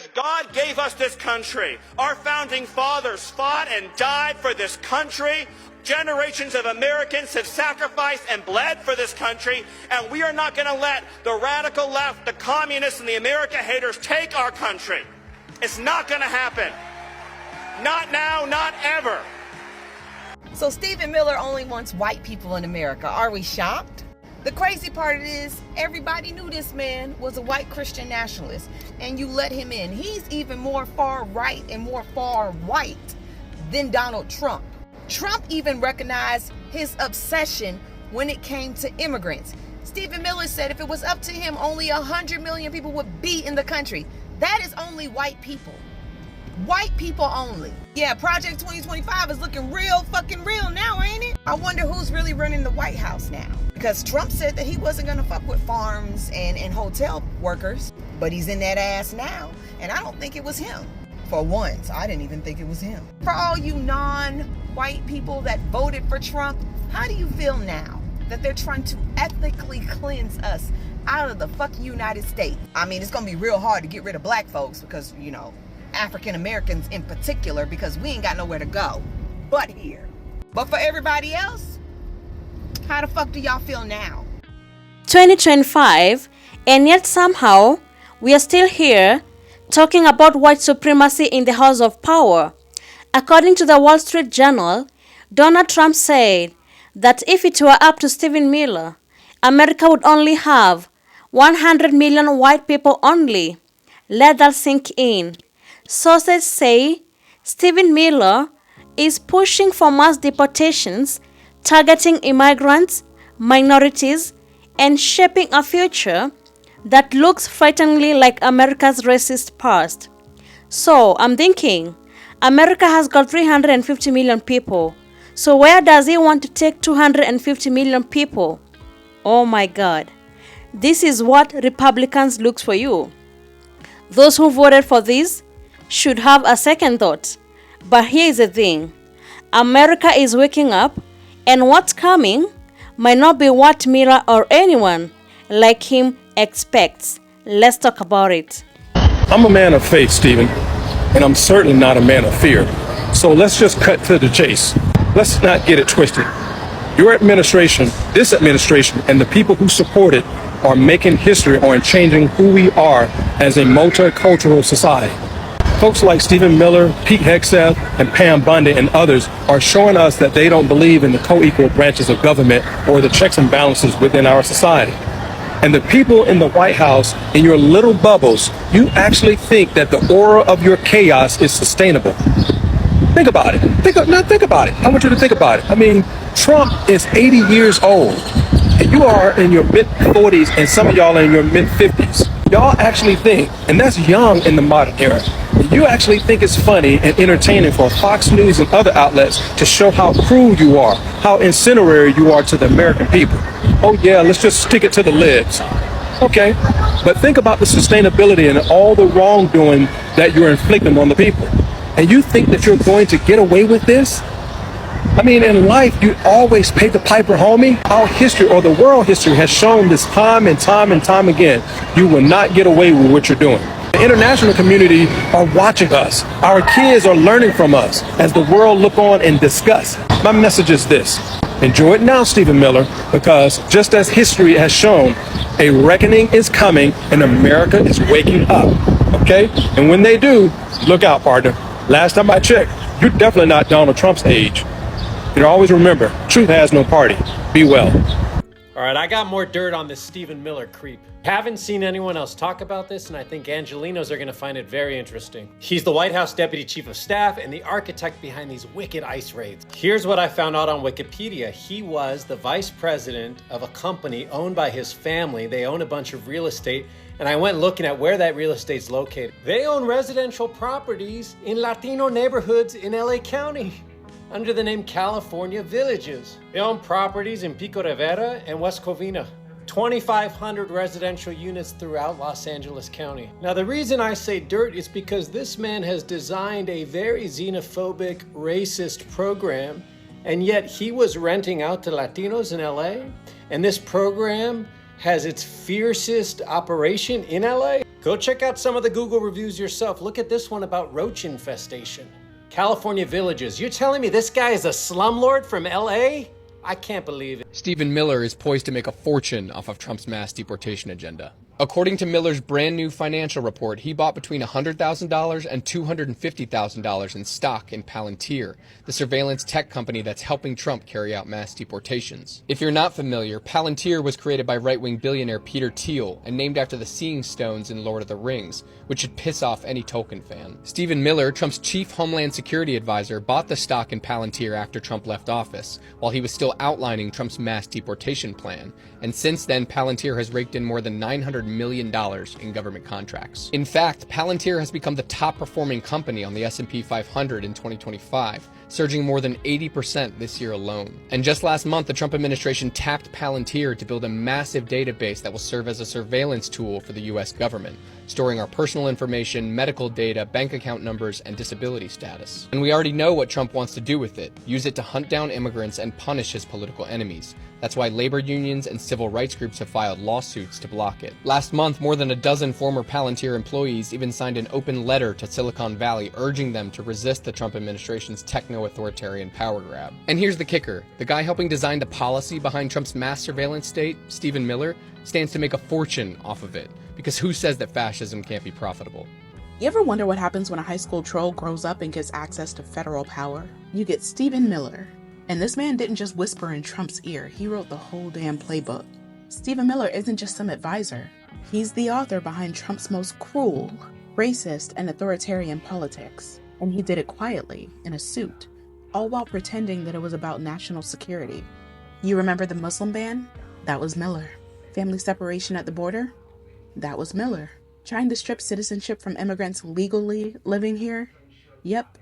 because God gave us this country. Our founding fathers fought and died for this country. Generations of Americans have sacrificed and bled for this country, and we are not going to let the radical left, the communists, and the America haters take our country. It's not going to happen. Not now, not ever. So Stephen Miller only wants white people in America. Are we shocked? The crazy part is everybody knew this man was a white Christian nationalist, and you let him in. He's even more far right and more far white than Donald Trump. Trump even recognized his obsession when it came to immigrants. Stephen Miller said if it was up to him, only 100 million people would be in the country. That is only white people. White people only. Yeah, Project 2025 is looking real fucking real now, ain't it? I wonder who's really running the White House now. Because Trump said that he wasn't gonna fuck with farms and hotel workers, but he's in that ass now. And I don't think it was him. For once, I didn't even think it was him. For all you non-white people that voted for Trump, how do you feel now that they're trying to ethically cleanse us out of the fucking United States? I mean, it's gonna be real hard to get rid of black folks because, you know, African Americans in particular, because we ain't got nowhere to go but here. But for everybody else, how the fuck do y'all feel now? 2025, and yet somehow we are still here talking about white supremacy in the House of Power. According to the Wall Street Journal, Donald Trump said that if it were up to Stephen Miller, America would only have 100 million white people only. Let that sink in. Sources say Stephen Miller is pushing for mass deportations, targeting immigrants, minorities, and shaping a future that looks frighteningly like America's racist past. So I'm thinking, America has got 350 million people. So where does he want to take 250 million people? Oh my God. This is what Republicans look for you. Those who voted for this should have a second thought. But here's the thing. America is waking up, and what's coming might not be what Miller or anyone like him expects. Let's talk about it. I'm a man of faith, Stephen, and I'm certainly not a man of fear. So let's just cut to the chase. Let's not get it twisted. Your administration, this administration, and the people who support it are making history on changing who we are as a multicultural society. Folks like Stephen Miller, Pete Hegseth, and Pam Bondi and others are showing us that they don't believe in the co-equal branches of government or the checks and balances within our society. And the people in the White House, in your little bubbles, you actually think that the aura of your chaos is sustainable. Think about it. Think about it. I want you to think about it. I mean, Trump is 80 years old, and you are in your mid-40s, and some of y'all are in your mid-50s. Y'all actually think, and that's young in the modern era, you actually think it's funny and entertaining for Fox News and other outlets to show how cruel you are, how incendiary you are to the American people. Oh yeah, let's just stick it to the libs. Okay, but think about the sustainability and all the wrongdoing that you're inflicting on the people. And you think that you're going to get away with this? I mean, in life, you always pay the piper, homie. Our history, or the world history, has shown this time and time and time again. You will not get away with what you're doing. The international community are watching us. Our kids are learning from us as the world look on in disgust. My message is this. Enjoy it now, Stephen Miller, because just as history has shown, a reckoning is coming and America is waking up. Okay? And when they do, look out, partner. Last time I checked, you're definitely not Donald Trump's age. You know, always remember, truth has no party. Be well. All right, I got more dirt on this Stephen Miller creep. Haven't seen anyone else talk about this, and I think Angelinos are gonna find it very interesting. He's the White House Deputy Chief of Staff and the architect behind these wicked ICE raids. Here's what I found out on Wikipedia. He was the vice president of a company owned by his family. They own a bunch of real estate, and I went looking at where that real estate's located. They own residential properties in Latino neighborhoods in LA County under the name California Villages. They own properties in Pico Rivera and West Covina. 2,500 residential units throughout Los Angeles County. Now, the reason I say dirt is because this man has designed a very xenophobic, racist program, and yet he was renting out to Latinos in LA, and this program has its fiercest operation in LA. Go check out some of the Google reviews yourself. Look at this one about roach infestation. California villages. You're telling me this guy is a slumlord from LA? I can't believe it. Stephen Miller is poised to make a fortune off of Trump's mass deportation agenda. According to Miller's brand new financial report, he bought between $100,000 and $250,000 in stock in Palantir, the surveillance tech company that's helping Trump carry out mass deportations. If you're not familiar, Palantir was created by right-wing billionaire Peter Thiel and named after the Seeing Stones in Lord of the Rings, which should piss off any Tolkien fan. Stephen Miller, Trump's chief Homeland Security advisor, bought the stock in Palantir after Trump left office, while he was still outlining Trump's mass deportation plan, and since then Palantir has raked in more than $900 million in government contracts. In fact, Palantir has become the top performing company on the S&P 500 in 2025, surging more than 80% this year alone. And just last month, the Trump administration tapped Palantir to build a massive database that will serve as a surveillance tool for the US government, storing our personal information, medical data, bank account numbers, and disability status. And we already know what Trump wants to do with it: use it to hunt down immigrants and punish his political enemies. That's why labor unions and civil rights groups have filed lawsuits to block it. Last month, more than a dozen former Palantir employees even signed an open letter to Silicon Valley urging them to resist the Trump administration's techno-authoritarian power grab. And here's the kicker: the guy helping design the policy behind Trump's mass surveillance state, Stephen Miller, stands to make a fortune off of it. Because who says that fascism can't be profitable? You ever wonder what happens when a high school troll grows up and gets access to federal power? You get Stephen Miller. And this man didn't just whisper in Trump's ear, he wrote the whole damn playbook. Stephen Miller isn't just some advisor. He's the author behind Trump's most cruel, racist, and authoritarian politics. And he did it quietly, in a suit, all while pretending that it was about national security. You remember the Muslim ban? That was Miller. Family separation at the border? That was Miller. Trying to strip citizenship from immigrants legally living here? Yep,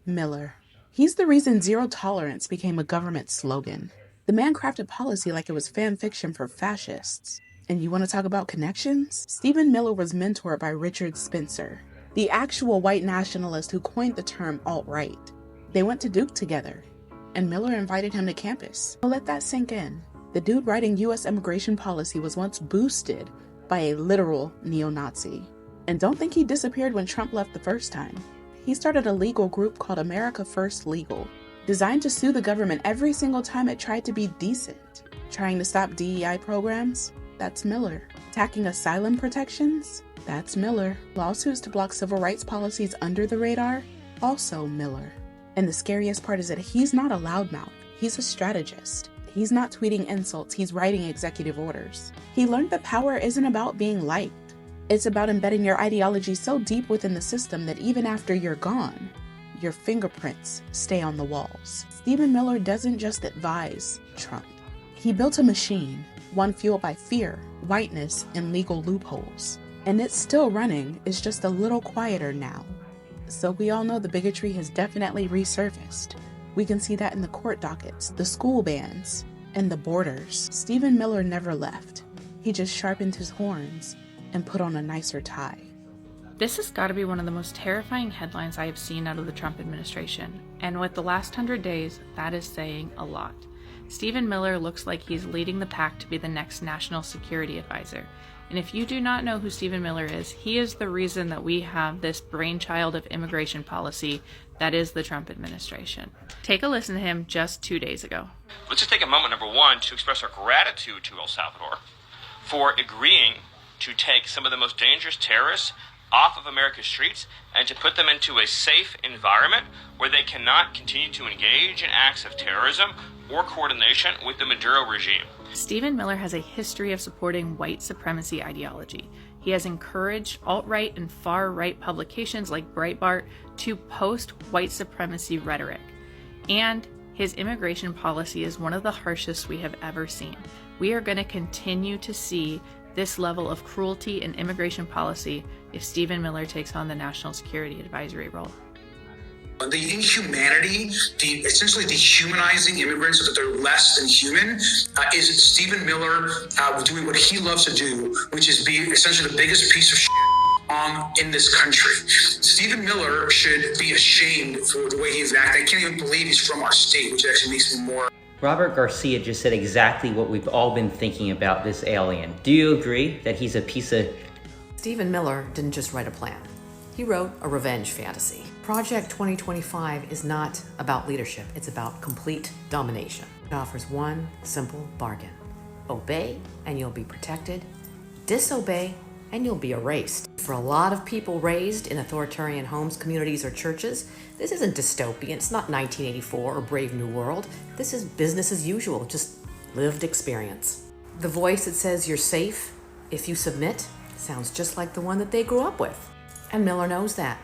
Miller. He's the reason zero tolerance became a government slogan. The man crafted policy like it was fan fiction for fascists. And you want to talk about connections? Stephen Miller was mentored by Richard Spencer, the actual white nationalist who coined the term alt-right. They went to Duke together, and Miller invited him to campus. Well, let that sink in. The dude writing US immigration policy was once boosted by a literal neo-Nazi. And don't think he disappeared when Trump left the first time. He started a legal group called America First Legal, designed to sue the government every single time it tried to be decent. Trying to stop DEI programs? That's Miller. Attacking asylum protections? That's Miller. Lawsuits to block civil rights policies under the radar? Also Miller. And the scariest part is that he's not a loudmouth. He's a strategist. He's not tweeting insults, he's writing executive orders. He learned that power isn't about being liked. It's about embedding your ideology so deep within the system that even after you're gone, your fingerprints stay on the walls. Stephen Miller doesn't just advise Trump. He built a machine, one fueled by fear, whiteness, and legal loopholes. And it's still running, it's just a little quieter now. So we all know the bigotry has definitely resurfaced. We can see that in the court dockets, the school bans, and the borders. Stephen Miller never left. He just sharpened his horns and put on a nicer tie. This has got to be one of the most terrifying headlines I have seen out of the Trump administration. And with the last 100 days, that is saying a lot. Stephen Miller looks like he's leading the pack to be the next national security advisor. And if you do not know who Stephen Miller is, he is the reason that we have this brainchild of immigration policy that is the Trump administration. Take a listen to him just 2 days ago. Let's just take a moment, number one, to express our gratitude to El Salvador for agreeing to take some of the most dangerous terrorists off of America's streets and to put them into a safe environment where they cannot continue to engage in acts of terrorism or coordination with the Maduro regime. Stephen Miller has a history of supporting white supremacy ideology. He has encouraged alt-right and far-right publications like Breitbart to post white supremacy rhetoric. And his immigration policy is one of the harshest we have ever seen. We are going to continue to see this level of cruelty in immigration policy if Stephen Miller takes on the National Security Advisory role. The inhumanity, essentially dehumanizing immigrants so that they're less than human, is Stephen Miller doing what he loves to do, which is be essentially the biggest piece of shit in this country. Stephen Miller should be ashamed for the way he's acting. I can't even believe he's from our state, which actually makes me more. Robert Garcia just said exactly what we've all been thinking about this alien. Do you agree that he's a piece of... Stephen Miller didn't just write a plan. He wrote a revenge fantasy. Project 2025 is not about leadership, it's about complete domination. It offers one simple bargain. Obey and you'll be protected. Disobey and you'll be erased. For a lot of people raised in authoritarian homes, communities, or churches, this isn't dystopian, it's not 1984 or Brave New World. This is business as usual, just lived experience. The voice that says you're safe if you submit sounds just like the one that they grew up with. And Miller knows that.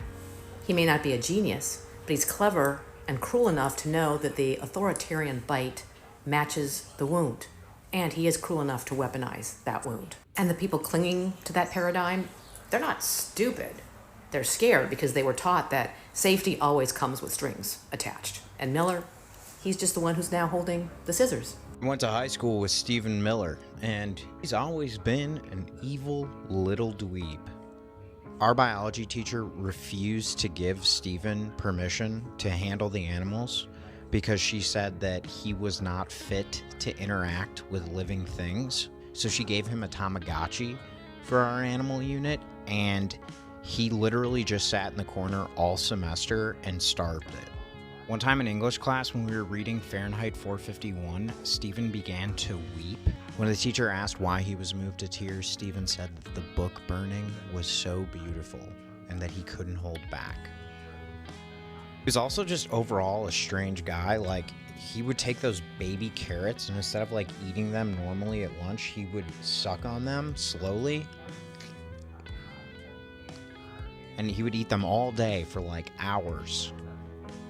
He may not be a genius, but he's clever and cruel enough to know that the authoritarian bite matches the wound. And he is cruel enough to weaponize that wound. And the people clinging to that paradigm, they're not stupid. They're scared because they were taught that safety always comes with strings attached. And Miller, he's just the one who's now holding the scissors. I went to high school with Stephen Miller, and he's always been an evil little dweeb. Our biology teacher refused to give Stephen permission to handle the animals because she said that he was not fit to interact with living things. So she gave him a Tamagotchi for our animal unit, and he literally just sat in the corner all semester and starved it. One time in English class when we were reading Fahrenheit 451, Stephen began to weep. When the teacher asked why he was moved to tears, Stephen said that the book burning was so beautiful and that he couldn't hold back. He was also just overall a strange guy. Like, he would take those baby carrots and instead of like eating them normally at lunch, he would suck on them slowly. And he would eat them all day for like hours.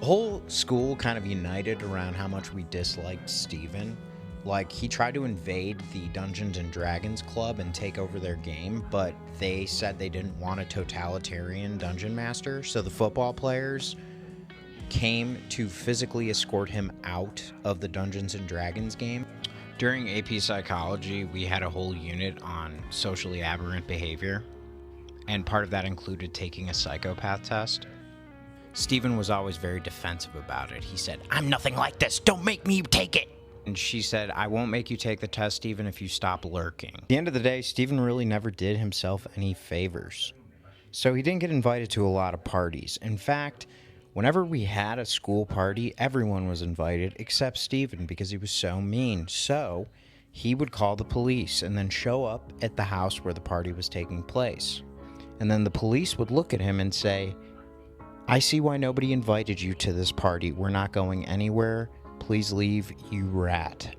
The whole school kind of united around how much we disliked Stephen. Like, he tried to invade the Dungeons and Dragons club and take over their game, but they said they didn't want a totalitarian dungeon master, so the football players came to physically escort him out of the Dungeons and Dragons game. During AP Psychology, we had a whole unit on socially aberrant behavior, and part of that included taking a psychopath test. Stephen was always very defensive about it. He said, "I'm nothing like this, don't make me take it." And she said, "I won't make you take the test, Stephen, if you stop lurking." At the end of the day, Stephen really never did himself any favors. So he didn't get invited to a lot of parties. In fact, whenever we had a school party, everyone was invited except Stephen because he was so mean. So he would call the police and then show up at the house where the party was taking place. And then the police would look at him and say, "I see why nobody invited you to this party. We're not going anywhere. Please leave, you rat."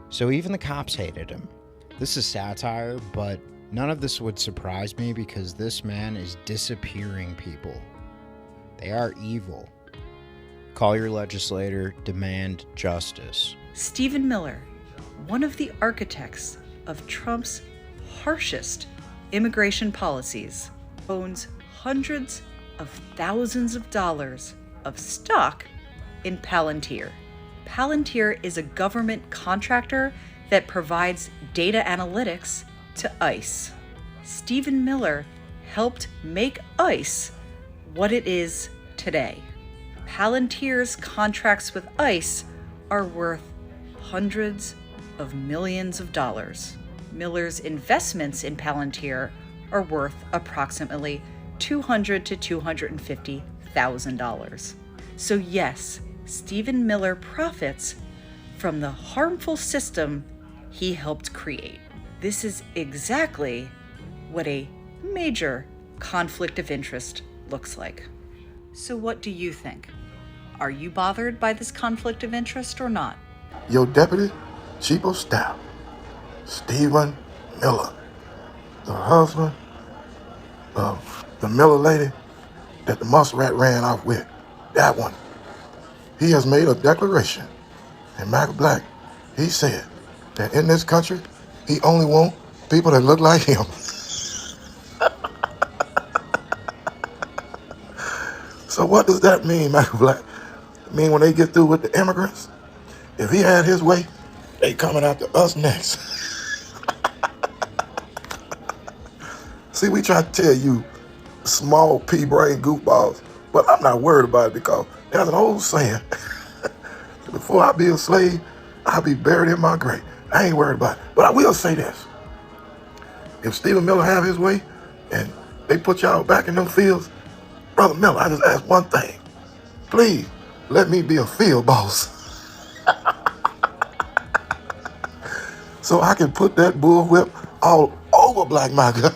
So even the cops hated him. This is satire, but none of this would surprise me because this man is disappearing people. They are evil. Call your legislator, demand justice. Stephen Miller, one of the architects of Trump's harshest immigration policies, owns hundreds of thousands of dollars of stock in Palantir. Palantir is a government contractor that provides data analytics to ICE. Stephen Miller helped make ICE what it is today. Palantir's contracts with ICE are worth hundreds of millions of dollars. Miller's investments in Palantir are worth approximately $200,000 to $250,000. So yes, Stephen Miller profits from the harmful system he helped create. This is exactly what a major conflict of interest looks like. So what do you think? Are you bothered by this conflict of interest or not? Your deputy, chief of staff, Stephen Miller, the husband of the Miller lady that the muskrat ran off with, that one. He has made a declaration, and Michael Black, he said that in this country, he only wants people that look like him. So what does that mean, Michael Black? It mean when they get through with the immigrants, if he had his way, they coming after us next. See, we try to tell you small pea-brain goofballs, but I'm not worried about it because there's an old saying, before I be a slave, I'll be buried in my grave. I ain't worried about it. But I will say this. If Stephen Miller have his way, and they put y'all back in them fields, Brother Miller, I just ask one thing. Please, let me be a field boss so I can put that bullwhip all over Black MAGA.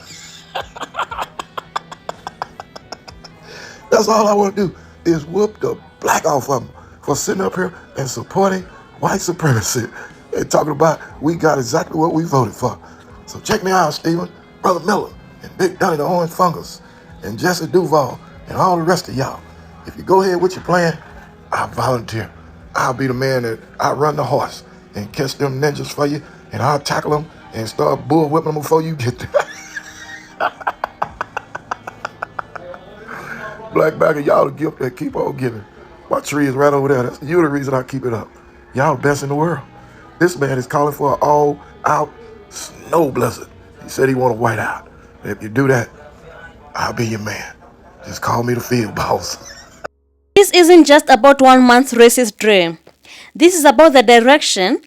That's all I want to do is whoop the black off of them for sitting up here and supporting white supremacy. They're talking about we got exactly what we voted for. So check me out, Stephen, Brother Miller, and Big Donnie the Orange Fungus, and Jesse Duval, and all the rest of y'all. If you go ahead with your plan, I'll volunteer. I'll be the man that I run the horse and catch them ninjas for you, and I'll tackle them and start bull whipping them before you get there. Black MAGA, y'all the gift that keep on giving. My tree is right over there. That's you the reason I keep it up. Y'all the best in the world. This man is calling for an all-out snow blizzard. He said he want a whiteout. If you do that, I'll be your man. Just call me the field boss. This isn't just about one man's racist dream. This is about the direction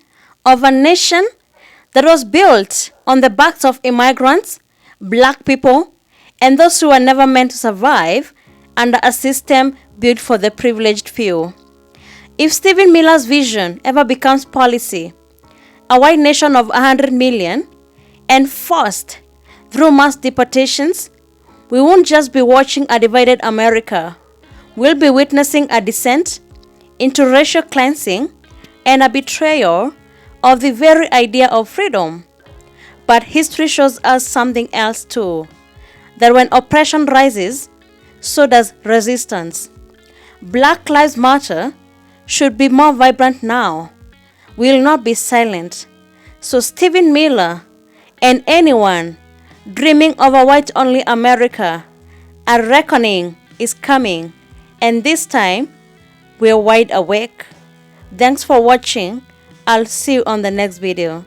of a nation that was built on the backs of immigrants, black people, and those who were never meant to survive under a system built for the privileged few. If Stephen Miller's vision ever becomes policy, a white nation of 100 million, enforced through mass deportations, we won't just be watching a divided America. We'll be witnessing a descent into racial cleansing and a betrayal of the very idea of freedom. But history shows us something else too, that when oppression rises, so does resistance. Black Lives Matter should be more vibrant now. We will not be silent. So Stephen Miller and anyone dreaming of a white-only America, a reckoning is coming, and this time we're wide awake. Thanks for watching. I'll see you on the next video.